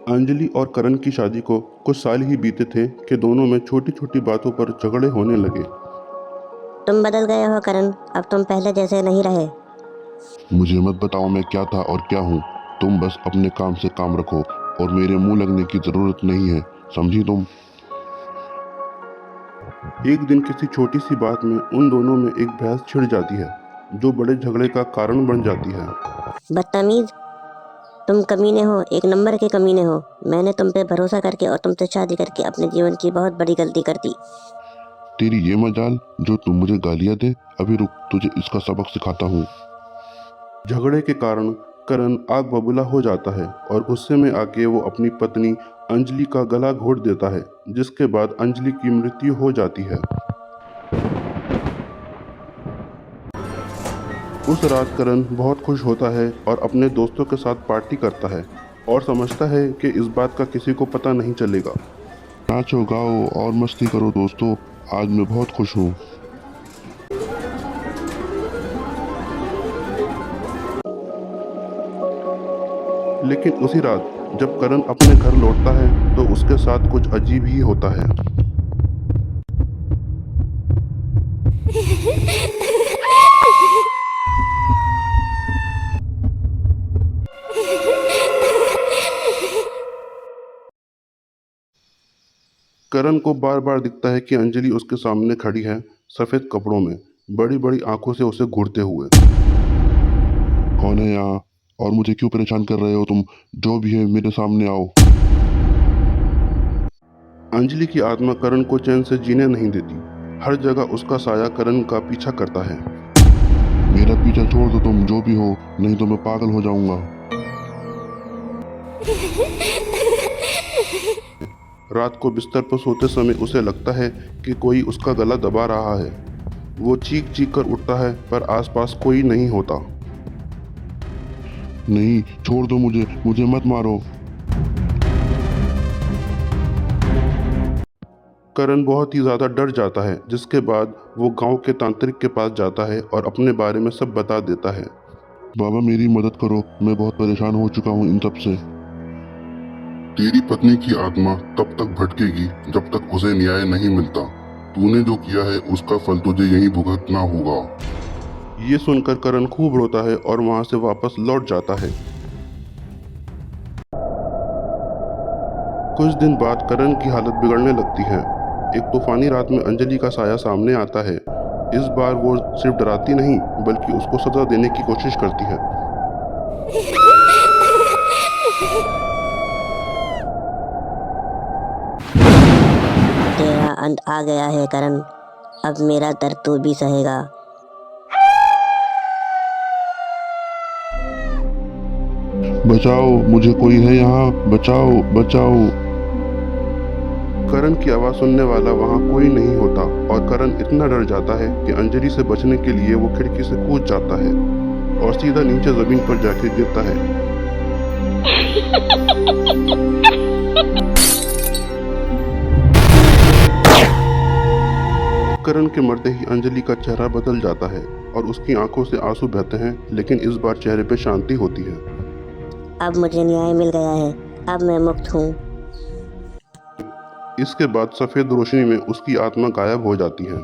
अंजलि और करण की शादी को कुछ साल ही बीते थे कि दोनों में छोटी छोटी बातों पर झगड़े होने लगे। तुम बदल गए हो करण, अब तुम पहले जैसे नहीं रहे। मुझे मत बताओ मैं क्या था और क्या हूँ। तुम बस अपने काम से काम रखो और मेरे मुंह लगने की जरूरत नहीं है, समझी तुम? एक दिन किसी छोटी सी बात में उन दोनों में एक बहस छिड़ जाती है जो बड़े झगड़े का कारण बन जाती है। बदतमीज, तुम कमीने हो, एक नंबर के कमीने हो। मैंने तुम पे भरोसा करके और तुमसे शादी करके अपने जीवन की बहुत बड़ी गलती कर दी। तेरी ये मजाल जो तुम मुझे गालियाँ दे। अभी रुक, तुझे इसका सबक सिखाता हूँ। झगड़े के कारण करण आग बबूला हो जाता है और गुस्से में आके वो अपनी पत्नी अंजलि का गला घोट देता है, जिसके बाद अंजलि की मृत्यु हो जाती है। उस रात करण बहुत खुश होता है और अपने दोस्तों के साथ पार्टी करता है और समझता है कि इस बात का किसी को पता नहीं चलेगा। नाचो गाओ और मस्ती करो दोस्तों, आज मैं बहुत खुश हूँ। लेकिन उसी रात जब करण अपने घर लौटता है तो उसके साथ कुछ अजीब ही होता है। करण को बार बार दिखता है कि अंजलि उसके सामने खड़ी है, सफेद कपड़ों में, बड़ी बड़ी आंखों से उसे घूरते हुए। कौन है यहाँ और मुझे क्यों परेशान कर रहे हो तुम? जो भी है मेरे सामने आओ। अंजलि की आत्मा करण को चैन से जीने नहीं देती। हर जगह उसका साया करण का पीछा करता है। मेरा पीछा छोड़ दो तुम, जो भी हो, नहीं तो मैं पागल हो जाऊंगा। रात को बिस्तर पर सोते समय उसे लगता है कि कोई उसका गला दबा रहा है। वो चीख चीख कर उठता है पर आसपास कोई नहीं होता। नहीं, छोड़ दो मुझे, मुझे मत मारो। करण बहुत ही ज़्यादा डर जाता है, जिसके बाद वो गांव के तांत्रिक के पास जाता है और अपने बारे में सब बता देता है। बाबा मेरी मदद करो, मैं बहुत परेशान हो चुका हूँ इन सब से। तेरी पत्नी की आत्मा तब तक भटकेगी जब तक उसे न्याय नहीं मिलता। तूने जो किया है उसका फल तुझे यहीं भुगतना होगा। ये सुनकर करण खूब रोता है और वहां से वापस लौट जाता है। कुछ दिन बाद करण की हालत बिगड़ने लगती है। एक तूफानी रात में अंजलि का साया सामने आता है। इस बार वो सिर्फ डराती नहीं बल्कि उसको सजा देने की कोशिश करती है। तेरा अंत आ गया है करण, अब मेरा दर्द तू भी सहेगा। बचाओ, मुझे कोई है यहाँ, बचाओ बचाओ। करण की आवाज़ सुनने वाला वहाँ कोई नहीं होता और करण इतना डर जाता है कि अंजलि से बचने के लिए वो खिड़की से कूद जाता है और सीधा नीचे जमीन पर जाके गिरता है। करण के मरते ही अंजलि का चेहरा बदल जाता है और उसकी आंखों से आंसू बहते हैं, लेकिन इस बार चेहरे पे शांति होती है। अब मुझे न्याय मिल गया है, अब मैं मुक्त हूँ। इसके बाद सफ़ेद रोशनी में उसकी आत्मा गायब हो जाती है।